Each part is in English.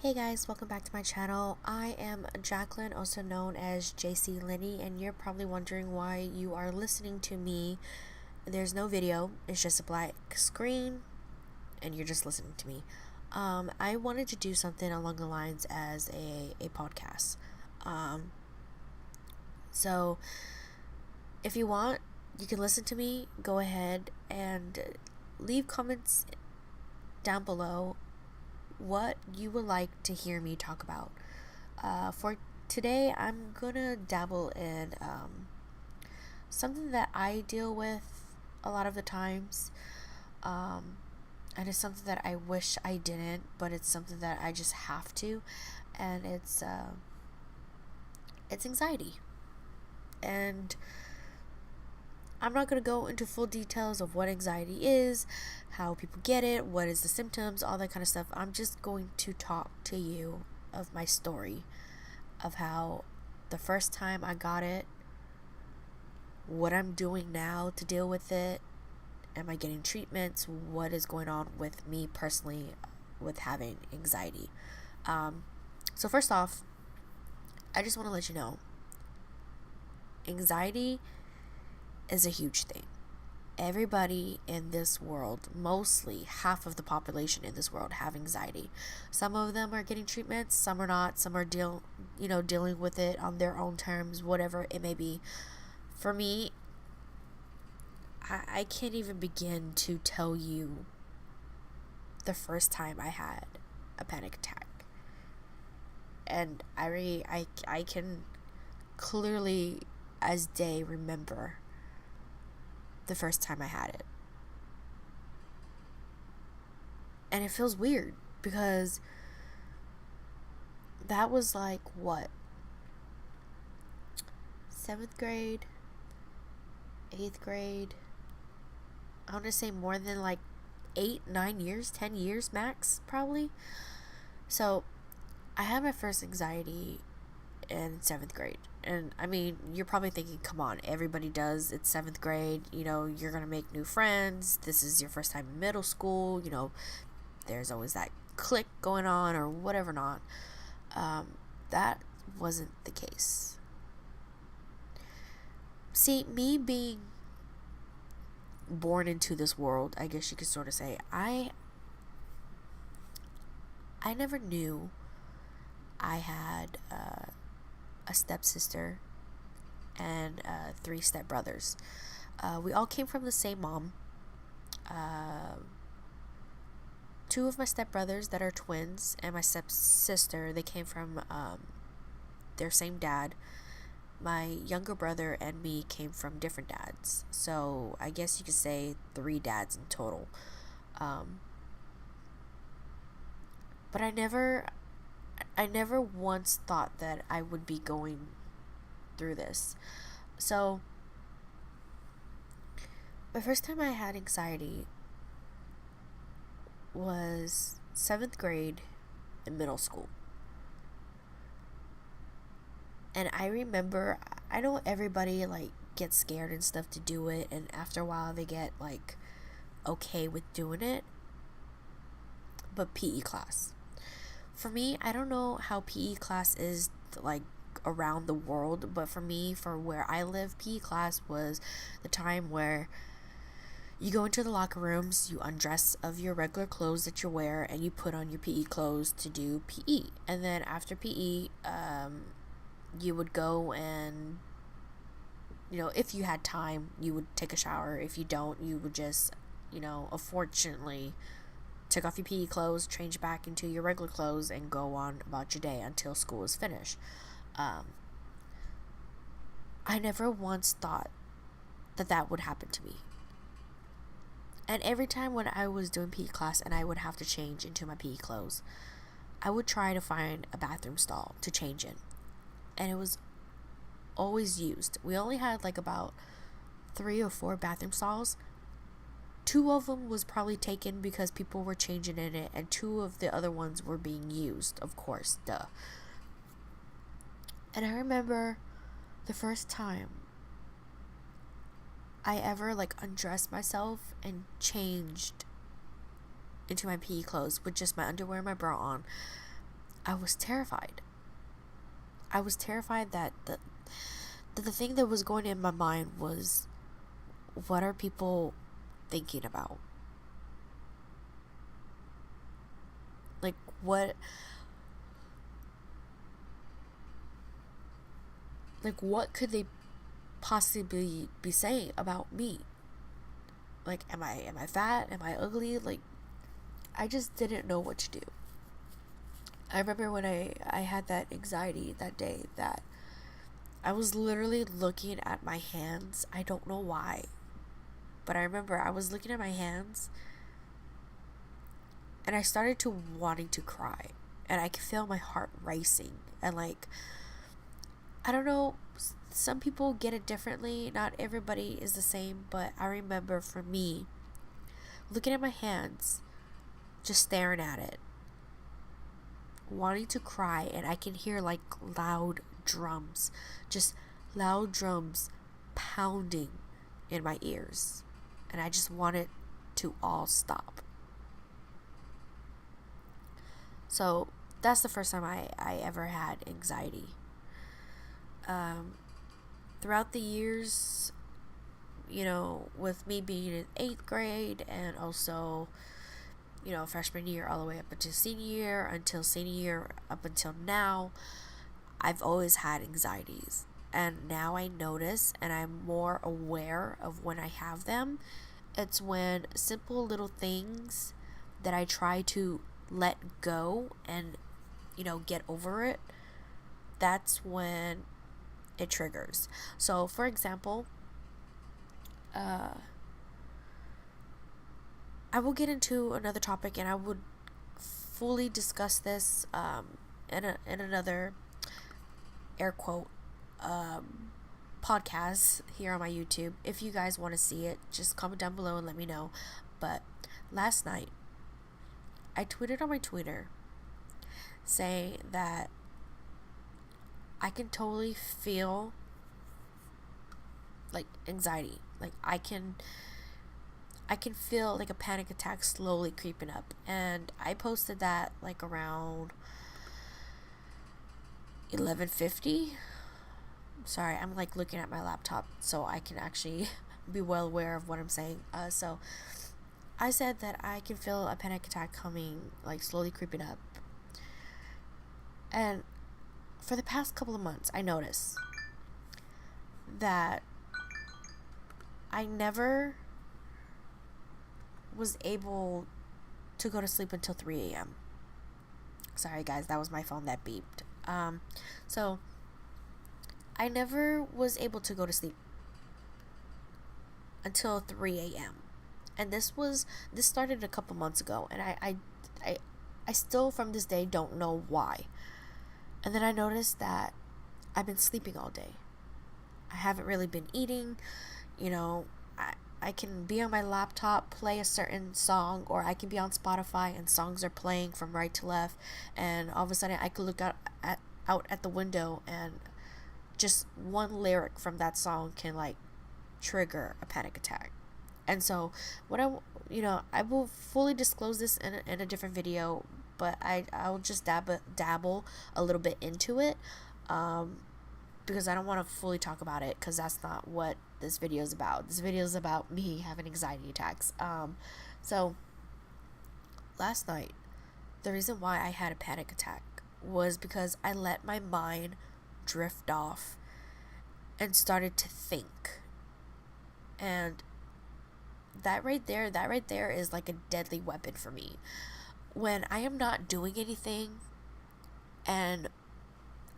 Hey guys, welcome back to my channel. I am Jclynniee, also known as Jclynniee, and you're probably wondering why you are listening to me. There's no video, it's just a black screen, and you're just listening to me. I wanted to do something along the lines as a podcast. So if you want, you can listen to me. Go ahead and leave comments down below what you would like to hear me talk about. For today, I'm gonna dabble in something that I deal with a lot of the times, and it's something that I wish I didn't, but it's something that I just have to, and it's anxiety. And I'm not going to go into full details of what anxiety is, how people get it, what is the symptoms, all that kind of stuff. I'm just going to talk to you of my story, of how the first time I got it, what I'm doing now to deal with it, am I getting treatments, what is going on with me personally with having anxiety. So first off, I just want to let you know, anxiety is a huge thing. Everybody in this world, mostly half of the population in this world, have anxiety. Some of them are getting treatments, some are not, some are dealing with it on their own terms, whatever it may be. For me, I can't even begin to tell you the first time I had a panic attack. And I can clearly as day remember the first time I had it. And it feels weird because that was like what? 7th grade, 8th grade. I want to say more than like 8, 9 years, 10 years max, probably. So I had my first anxiety in 7th grade. And I mean, you're probably thinking, come on, everybody does. It's 7th grade, you're gonna make new friends. This is your first time in middle school, there's always that clique going on or whatever not. That wasn't the case. See, me being born into this world, I guess you could sort of say, I never knew I had a stepsister and 3 stepbrothers. We all came from the same mom. 2 of my stepbrothers that are twins and my stepsister, they came from their same dad. My younger brother and me came from different dads. So I guess you could say 3 dads in total. But I never once thought that I would be going through this. So my first time I had anxiety was 7th grade in middle school. And I remember, I know everybody like gets scared and stuff to do it, and after a while they get like okay with doing it. But PE class. For me, I don't know how PE class is like around the world, but for me, for where I live, PE class was the time where you go into the locker rooms, you undress of your regular clothes that you wear, and you put on your PE clothes to do PE. And then after PE, you would go and, if you had time, you would take a shower. If you don't, you would just, unfortunately, take off your PE clothes, change back into your regular clothes, and go on about your day until school is finished. I never once thought that would happen to me. And every time when I was doing PE class and I would have to change into my PE clothes, I would try to find a bathroom stall to change in. And it was always used. We only had like about 3 or 4 bathroom stalls. 2 of them was probably taken because people were changing in it, and 2 of the other ones were being used, of course, duh. And I remember the first time I ever like undressed myself and changed into my PE clothes with just my underwear and my bra on. I was terrified. I was terrified that the thing that was going in my mind was, what are people thinking about? Like, what could they possibly be saying about me? Like, am I fat? Am I ugly? Like, I just didn't know what to do. I remember when I had that anxiety that day, that I was literally looking at my hands. I don't know why, but I remember I was looking at my hands and I started to wanting to cry, and I could feel my heart racing. And like, I don't know, some people get it differently. Not everybody is the same, but I remember for me, looking at my hands, just staring at it, wanting to cry, and I can hear like loud drums, just loud drums pounding in my ears, and I just want it to all stop. So that's the first time I ever had anxiety. Throughout the years, with me being in 8th grade, and also, freshman year all the way up until senior year, up until now, I've always had anxieties. And now I notice, and I'm more aware of when I have them. It's when simple little things that I try to let go and, get over it, that's when it triggers. So, for example, I will get into another topic, and I would fully discuss this in another air quote podcast here on my YouTube. If you guys want to see it, just comment down below and let me know. But last night, I tweeted on my Twitter saying that I can totally feel like anxiety. Like, I can feel like a panic attack slowly creeping up. And I posted that like around 11:50. Sorry, I'm like looking at my laptop so I can actually be well aware of what I'm saying. So I said that I can feel a panic attack coming, like slowly creeping up. And for the past couple of months, I noticed that I never was able to go to sleep until 3 a.m. Sorry guys, that was my phone that beeped. So I never was able to go to sleep until 3 a.m. And this started a couple months ago, and I still from this day don't know why. And then I noticed that I've been sleeping all day. I haven't really been eating. I can be on my laptop, play a certain song, or I can be on Spotify and songs are playing from right to left, and all of a sudden I could look out at the window, and just one lyric from that song can like trigger a panic attack. And so what I will fully disclose this in a different video, but I'll just dabble a little bit into it, because I don't want to fully talk about it, because that's not what this video is about. This video is about me having anxiety attacks. So last night, the reason why I had a panic attack was because I let my mind drift off and started to think. And that right there is like a deadly weapon for me. When I am not doing anything and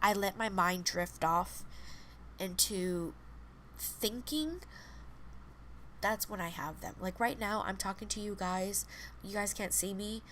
I let my mind drift off into thinking, that's when I have them. Like right now, I'm talking to you guys. You guys can't see me,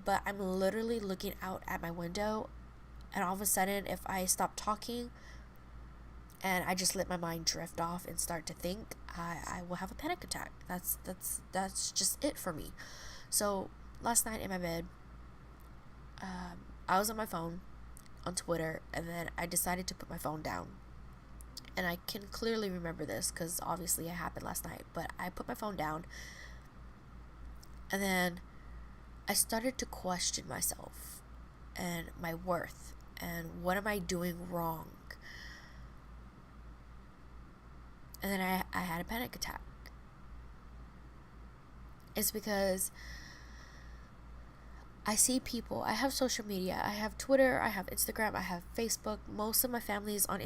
but I'm literally looking out at my window, and all of a sudden, if I stop talking and I just let my mind drift off and start to think, I will have a panic attack. That's just it for me. So last night in my bed, I was on my phone on Twitter, and then I decided to put my phone down. And I can clearly remember this because obviously it happened last night, but I put my phone down, and then I started to question myself, and my worth and what am I doing wrong. And then I had a panic attack. It's because I see people. I have social media. I have Twitter. I have Instagram. I have Facebook. Most of my family is on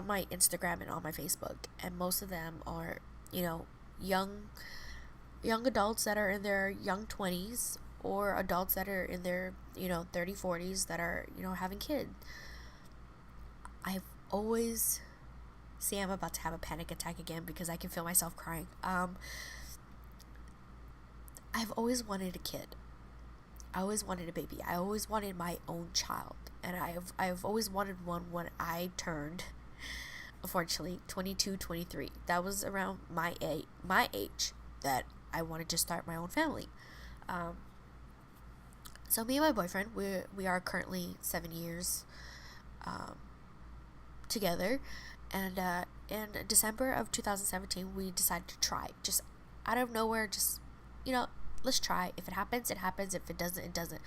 my Instagram and on my Facebook, and most of them are, young adults that are in their young 20s, or adults that are in their 30, 40s that are having kids. I've always see, I'm about to have a panic attack again because I can feel myself crying. I've always wanted a kid. I always wanted a baby. I always wanted my own child, and I've always wanted one when I turned, unfortunately, 22, 23. That was around my age that I wanted to start my own family. So me and my boyfriend, we are currently 7 years together, and in December of 2017, we decided to try, just out of nowhere, just let's try. If it happens, it happens. If it doesn't, it doesn't.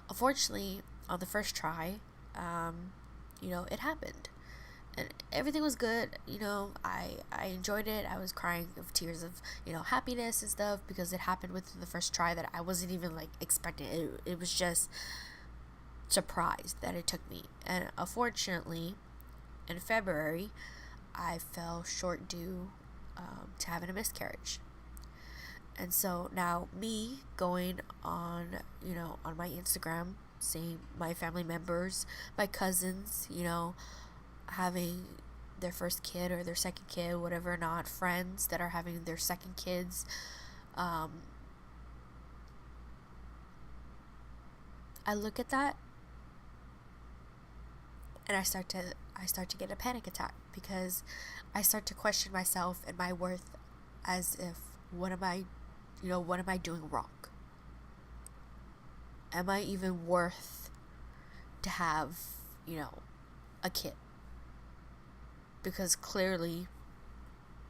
Unfortunately, on the first try, it happened. And everything was good. I enjoyed it. I was crying of tears of, happiness and stuff because it happened within the first try that I wasn't even, expecting. It was just surprised that it took me. And unfortunately, in February, I fell short due to having a miscarriage. And so now me going on, on my Instagram, seeing my family members, my cousins, having their first kid or their second kid, whatever or not, friends that are having their second kids. I look at that and I start to get a panic attack because I start to question myself and my worth as if, what am I doing wrong? Am I even worth to have, a kid? Because clearly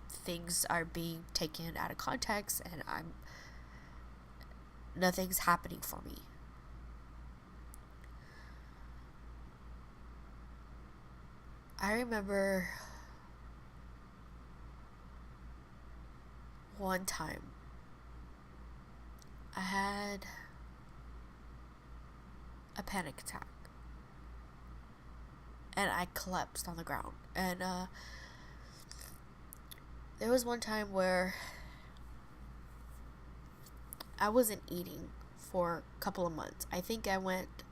things are being taken out of context and nothing's happening for me. I remember one time I had a panic attack and I collapsed on the ground. And there was one time where I wasn't eating for a couple of months. I think I went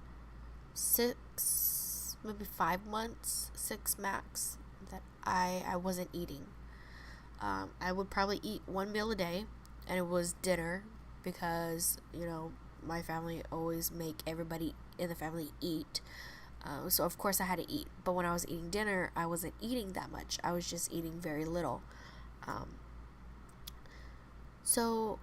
6, maybe 5 months, 6 max, that I wasn't eating. I would probably eat one meal a day, and it was dinner because, my family always make everybody in the family eat. So of course I had to eat. But when I was eating dinner, I wasn't eating that much. I was just eating very little. So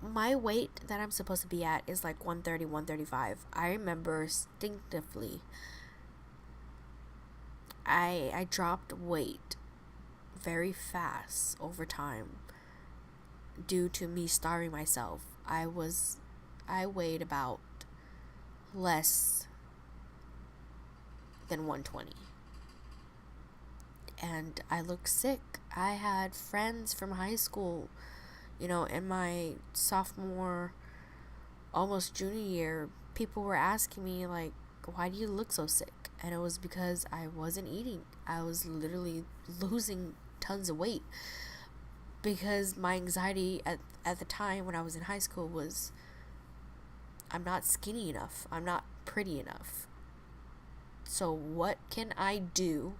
my weight that I'm supposed to be at is 130, 135. I remember instinctively I dropped weight very fast over time due to me starving myself. I weighed about less than 120. And I looked sick. I had friends from high school, in my sophomore, almost junior year, people were asking me, why do you look so sick? And it was because I wasn't eating. I was literally losing tons of weight because my anxiety at the time when I was in high school was, I'm not skinny enough. I'm not pretty enough. So what can I do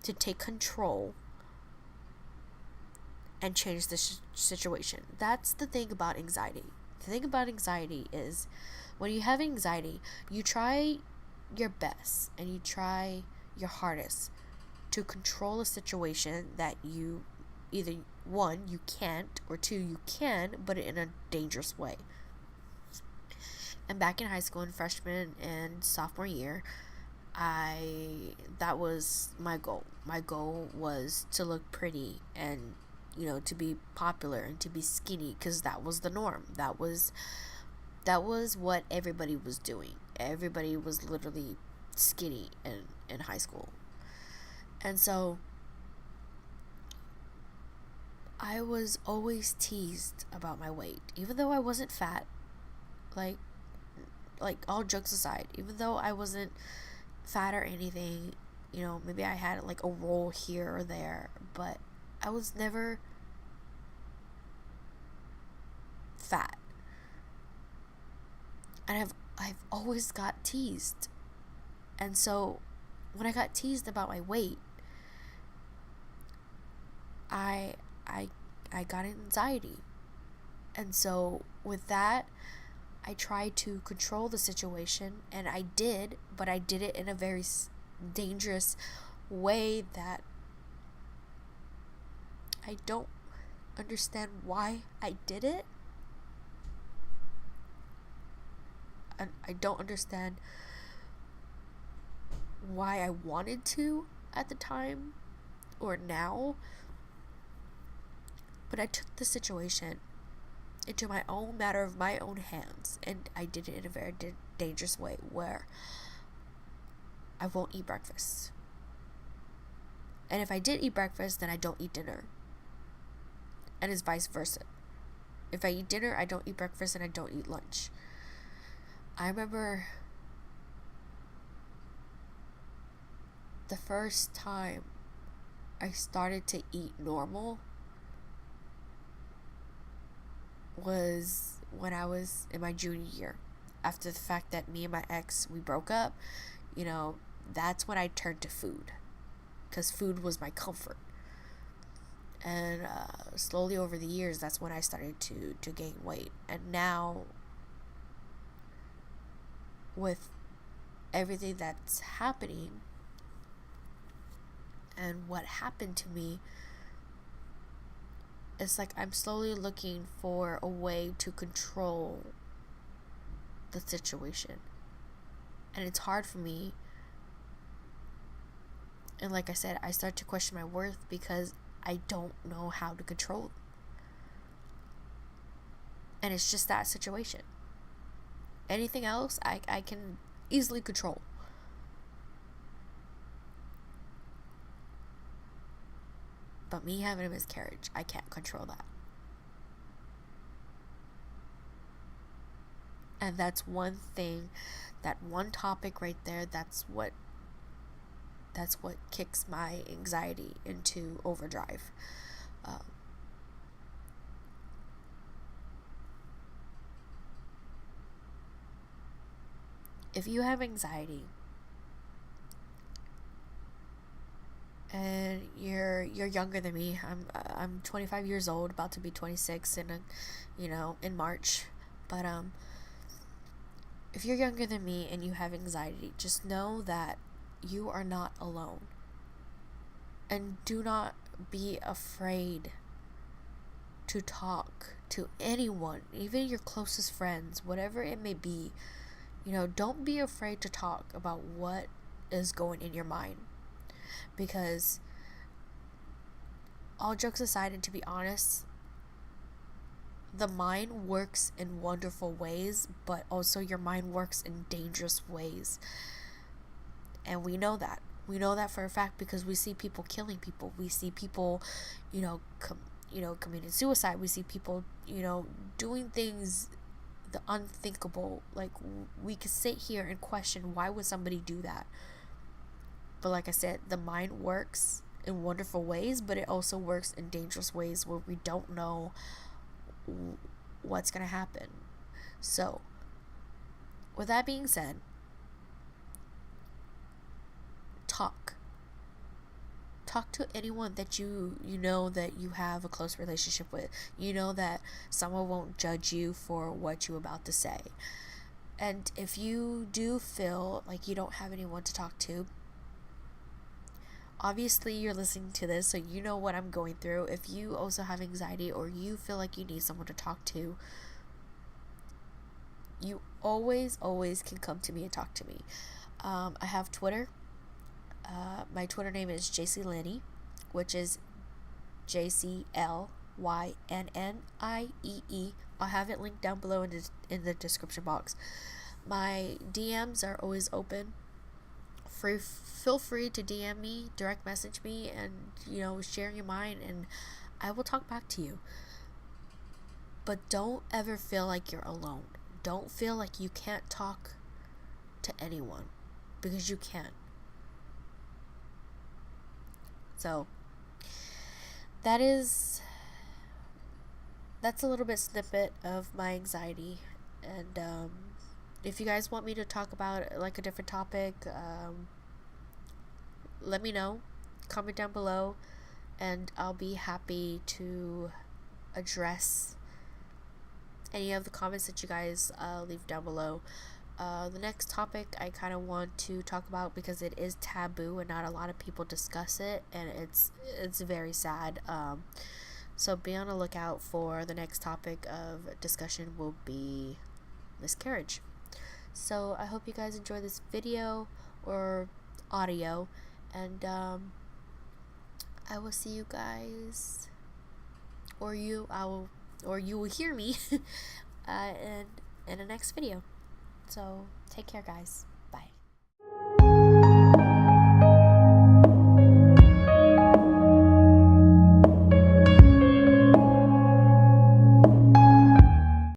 to take control and change the situation? That's the thing about anxiety. The thing about anxiety is when you have anxiety, you try your best and you try your hardest to control a situation that you either, one, you can't, or two, you can, but in a dangerous way. And back in high school, in freshman and sophomore year, that was my goal. My goal was to look pretty and, to be popular and to be skinny, because that was the norm. That was That was what everybody was doing. Everybody was literally skinny in high school. And so I was always teased about my weight, even though I wasn't fat. Like, all jokes aside, even though I wasn't fat or anything, maybe I had like a roll here or there, but I was never fat. And I've always got teased. And so when I got teased about my weight, I I got anxiety. And so with that, I tried to control the situation, and I did, but I did it in a very dangerous way that I don't understand why I did it. And I don't understand why I wanted to at the time or now. But I took the situation into my own matter of my own hands, and I did it in a very dangerous way where I won't eat breakfast. And if I did eat breakfast, then I don't eat dinner. And it's vice versa. If I eat dinner, I don't eat breakfast, and I don't eat lunch. I remember the first time I started to eat normal was when I was in my junior year. After the fact that me and my ex, we broke up, that's when I turned to food. Because food was my comfort. And slowly over the years, that's when I started to gain weight. And now, with everything that's happening and what happened to me, it's like I'm slowly looking for a way to control the situation. And it's hard for me. And like I said, I start to question my worth because I don't know how to control. And it's just that situation. Anything else, I can easily control. But me having a miscarriage, I can't control that. And that's one thing, that one topic right there, that's what kicks my anxiety into overdrive. If you have anxiety and you're younger than me, I'm 25 years old, about to be 26 in March. But if you're younger than me and you have anxiety, just know that you are not alone. And do not be afraid to talk to anyone, even your closest friends, whatever it may be. Don't be afraid to talk about what is going in your mind. Because, all jokes aside, and to be honest, the mind works in wonderful ways, but also your mind works in dangerous ways. And we know that. We know that for a fact because we see people killing people. We see people, committing suicide. We see people, doing things, the unthinkable. Like, we could sit here and question, why would somebody do that? But like I said, the mind works in wonderful ways, but it also works in dangerous ways where we don't know what's going to happen. So, with that being said, talk to anyone that you know that you have a close relationship with. You know that someone won't judge you for what you're about to say. And if you do feel like you don't have anyone to talk to, obviously you're listening to this, so you know what I'm going through. If you also have anxiety or you feel like you need someone to talk to, you always can come to me and talk to me. I have Twitter. My Twitter name is Jclynniee, which is JCLYNNIEE_. I'll have it linked down below in the description box. My DMs are always open. Feel free to DM me, direct message me, and share your mind, and I will talk back to you. But don't ever feel like you're alone. Don't feel like you can't talk to anyone, because you can. So that's a little bit snippet of my anxiety, and if you guys want me to talk about like a different topic, let me know. Comment down below, and I'll be happy to address any of the comments that you guys leave down below. The next topic I kind of want to talk about, because it is taboo and not a lot of people discuss it, and it's very sad. So be on the lookout for the next topic of discussion will be miscarriage. So I hope you guys enjoy this video or audio, and I will see you guys, or you will hear me in the next video. So take care, guys.